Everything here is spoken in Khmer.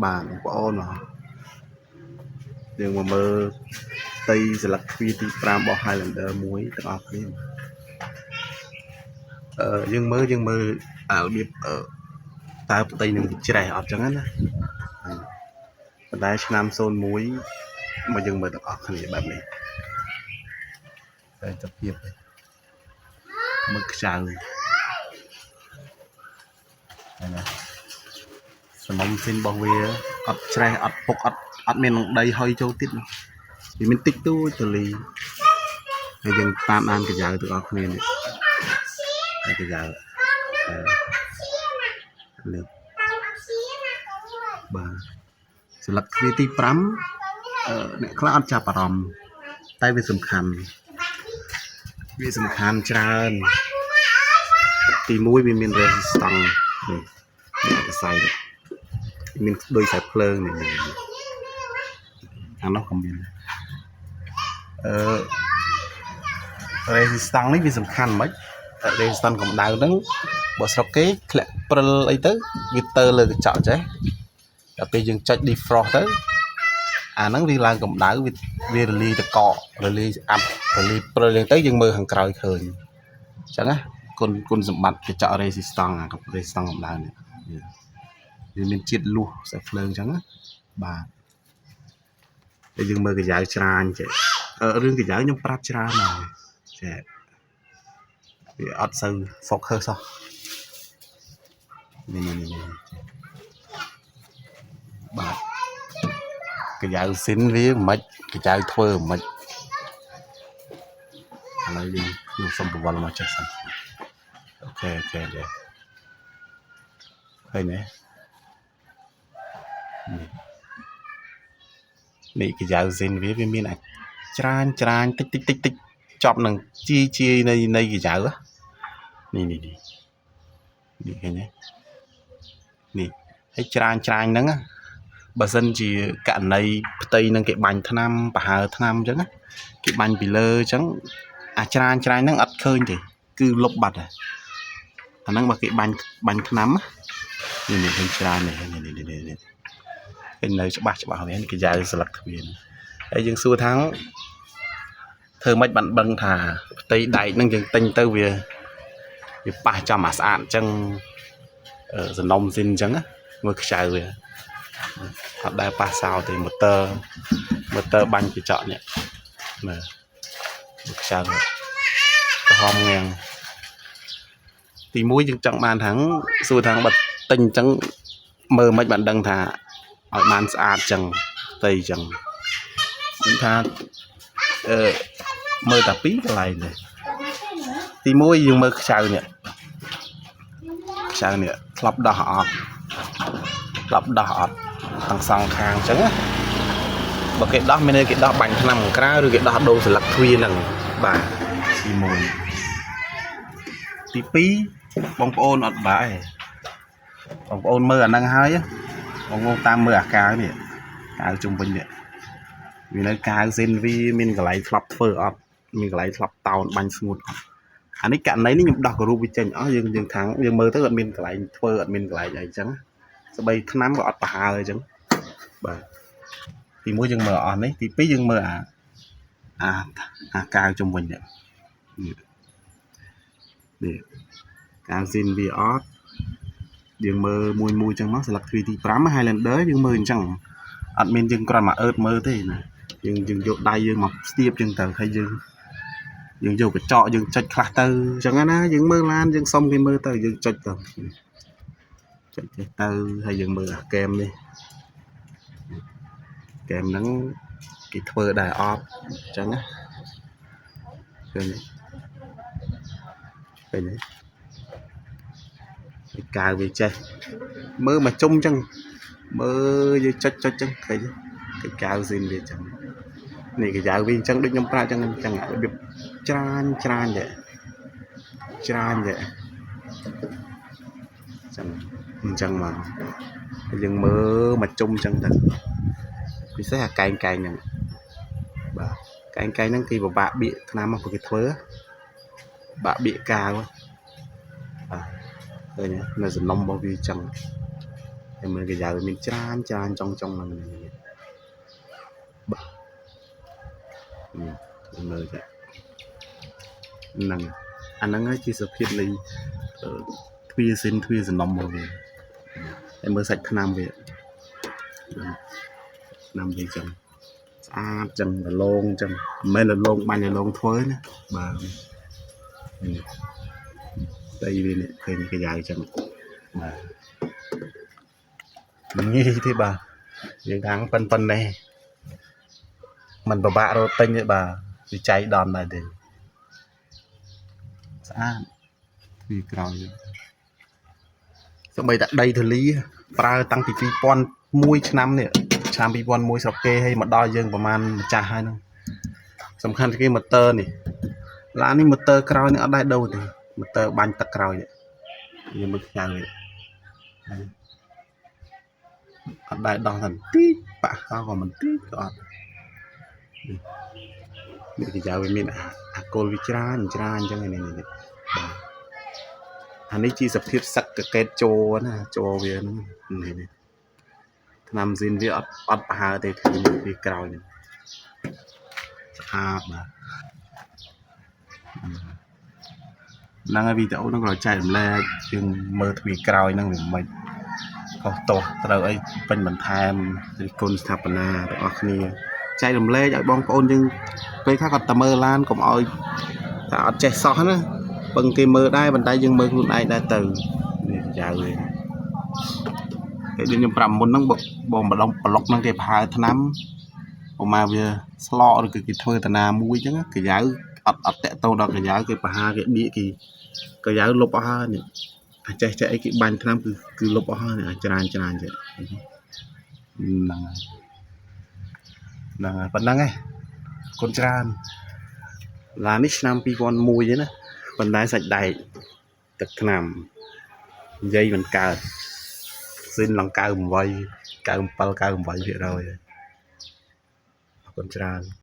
bạn của ôn mà nhưng mà mơ tây sẽ là phi tí pram bỏ Highlander muối tự học đi nhưng mơ ở biết ở tao tâyនឹងច្រេះអត់ចឹងណាប៉ុន្តែឆ្នាំ01មកយើងមើលទាំងអស់គ្នាបែបនេះតែទៅភាពមើលខ្ចៅហ្នឹងណាសំណុំស៊ីនរបស់វាអត់ច្រេះអត់ពុកអត់មានដីហុយចូលទៀតវាមានតិចតួចតលីហើយយើងតាមអានកញ្ចៅទាំងអស់គ្នានេះកញ្ចៅលើបាទស្លឹកទ្វាទី5អ្នកខ្លះអត់ចាប់អារម្មណ៍តែវាសំខាន់ច្រើនទី1វាមាន resistance នេះកសែងមានដូចខ្សែភ្លើងនេះខាងនោះក៏មានresistance នេះវាសំខាន់ហ្មង resistance កម្ដៅហ្នឹងបើស្រុកគេធ្លាក់ព្រិលអីទៅវាទៅលើកញ្ចក់ចេះដល់ពេលយើងចុច defrost ទៅអាហ្នឹងវាឡើងកម្ដៅវារលាយតករលាយអាប់រលាយព្រិលទៅយើងមើលខាងក្រោយឃើញអញ្ចឹងណាគុណសម្បត្តិកញ្ចក់ resistance អា resistance កម្ដៅនេះវាមានជាតិលួសខ្សែភ្លើងអញ្ចឹងណាបាទតែយើងមើលកញ្ចៅច្រាញចេះរឿងកញ្ចៅខ្ញុំប្រាប់ច្រើនហើយចេះវាអត់សូវ focus សោះនេះបាទកញ្ចៅស៊ីនវាមិនកញ្ចៅធ្វើមិនឥឡូវខ្ញុំសុំប្រវល់មកចេះសិនអូខេចេះហើយនេះកញ្ចៅស៊ីនវាមានអាចច្រាញតិចចប់នឹងជានៃកញ្ចៅនេះឃើញទេនេះហើយច្រាញហ្នឹងបើសិនជាករណីផ្ទៃនឹងគេបាញ់ថ្នាំប្រហើថ្នាំអញ្ចឹងគេបាញ់ពីលើអញ្ចឹងអាចច្រាញហ្នឹងអត់ឃើញទេគឺលុបបាត់ហើយអាហ្នឹងបើគេបាញ់ថ្នាំនេះឃើញច្រាញនេះឃើញនៅច្បាស់វាកញ្ចៅស្លឹកទ្វារហើយយើងសួរថាធ្វើម៉េចបានបឹងថាផ្ទៃដែកហ្នឹងយើងទិញទៅវាប៉ះចំអាស្អាតអញ្ចឹងសំណុំស៊ីនអញ្ចឹងមើលខ្ចៅវាអត់ដែលប៉ះសោទេម៉ូទ័របាញ់កញ្ចក់នេះមើលខ្ចៅក្រហមងាំងទី1យើងចង់បានថាសួរថាបើទិញអញ្ចឹងមើលមិនបានដឹងថាឲ្យបានស្អាតអញ្ចឹងផ្ទៃអញ្ចឹងខ្ញុំថាមើលតែពីរកន្លែងនេះទី1យើងមើលខ្ចៅនេះធ្លាប់ដោះអត់ទាំងសងខាងអញ្ចឹងបើគេដោះមានន័យគេដោះបាញ់ថ្នាំក្រៅឬគេដោះដូរស្លឹកទ្វារហ្នឹងបាទទី1ទី2បងប្អូនអត់បាក់ទេបងប្អូនមើលអាហ្នឹងហើយបងប្អូនតាមមើលអាកាវនេះកាវជុំវិញនេះវានៅកាវស៊ីនវីមានកន្លែងធ្លាប់ធ្វើអត់មានកន្លែងធ្លាប់តោនបាញ់ស្ងួតអត់អានេះករណីនេះខ្ញុំដោះគ្រូវាចេញអស់យើងខាងយើងមើលទៅអត់មានកន្លែងធ្វើអត់មានកន្លែងអីចឹងស្បីថ្នាំក៏អត់ប្រហើអីចឹងបាទទី1យើងមើលអស់នេះទី2យើងមើលអាកាវជុំវិញនេះកាវស៊ីនវីអត់យើងមើលមួយចឹងមកស្លឹកទ្វារទី5 Highlander យើងមើលអញ្ចឹងអត់មានយើងគ្រាន់មកអឺតមើលទេណាយើងយកដៃយើងមកស្ទាបចឹងទៅហើយយើងយកកញ្ចក់យើងចុចខ្លះទៅអញ្ចឹងណាយើងមើលឡានយើងសុំគេមើលទៅយើងចុចទៅហើយយើងមើលអាកែមនេះកែមហ្នឹងគេធ្វើដែរអត់អញ្ចឹងណាឃើញទេកាវវាចេះមើលមកជុំអញ្ចឹងមើលយើងចុចអញ្ចឹងឃើញទេកាវស៊ីនវាអញ្ចឹងនេះកាវវាអញ្ចឹងដូចខ្ញុំប្រាប់អញ្ចឹងរបៀបច្រាញទេអញ្ចឹងមកយើងមើលមកជុំអញ្ចឹងទៅពិសេសអាកែងហ្នឹងបាទកែងហ្នឹងគេពិបាកបៀកថ្នាំមកគេធ្វើបាក់បៀកកាវបាទឃើញនៅសំណុំរបស់វាអញ្ចឹង emមើលកាយ៉ាវមានច្រើនចុងហ្នឹងមើលចាហ្នឹងអាហ្នឹងហើយជាសភាពនៃទ្វាសិនទ្វាសំណុំមកវាហើយមើលសាច់ថ្នាំវាឆ្នាំវាចឹងស្អាតចឹងរលោងចឹងមិនមែនរលោងបាញ់រលោងធ្វើណាបាទស្អីវានេះឃើញកាយ៉ាវចឹងបាទងាយទេបាទយើងខាងប៉ុណ្ណេះมันពិបាករកទិញទេបាទវាចៃដន្យដែរទេស្អាតវាក្រោយសូម្បីតែដីធលីប្រើតាំងពី2001ឆ្នាំនេះឆ្នាំ2001ស្រុកគេឲ្យមកដល់យើងប្រហែលម្ចាស់ហើយហ្នឹងសំខាន់គេម៉ូទ័រនេះឡាននេះម៉ូទ័រក្រោយនេះអត់ដែរដូរទេម៉ូទ័របាញ់ទឹកក្រោយនេះមើលខ្ចៅវាអត់ដែរដោះតែបន្តិចប៉ះក៏មិនតិចក៏អត់នេះគេយកវាមានអាគោលវាច្រើនអញ្ចឹងនេះបាទអានេះជាសភាពសឹកកកេតចូលណាចូលវាហ្នឹងនេះឆ្នាំស៊ីនវាអត់ប្រហើទេវាក្រោយនេះស្អាតបាទហ្នឹងហើយវីដេអូហ្នឹងក៏ចែករំលែកយើងមើលទ្វាក្រោយហ្នឹងវាមិនខុសទោសត្រូវអីពេញបន្ថែមរិះគន់ស្ថាបនាទាំងអស់គ្នាចែករំលែកឲ្យបងប្អូនយើងពេលខ្លះគាត់តែមើលឡានកុំឲ្យតែអត់ចេះសោះណាពឹងគេមើលដែរប៉ុន្តែយើងមើលខ្លួនឯងដែរទៅនេះយ៉ាវវិញគេខ្ញុំប្រាប់មុនហ្នឹងបងម្ដងប្លុកហ្នឹងគេប្រហើថ្នាំប្រហែលវាស្លកឬគេធ្វើតាណាមួយអញ្ចឹងកាយ៉ាវអត់តាក់ទងដល់កាយ៉ាវគេប្រហើគេបៀកគេកាយ៉ាវលុបអស់ហើយនេះចេះអីគេបាញ់ថ្នាំគឺលុបអស់ហើយច្រើនចេះហ្នឹងហើយប៉ុណ្ណឹងឯងគុណច្រើនឡាននេះឆ្នាំ2001ទេណាប៉ុន្តែសាច់ដែកទឹកថ្នាំនិយាយមិនកើតស៊ីនឡើង98 97 98%អរគុណច្រើន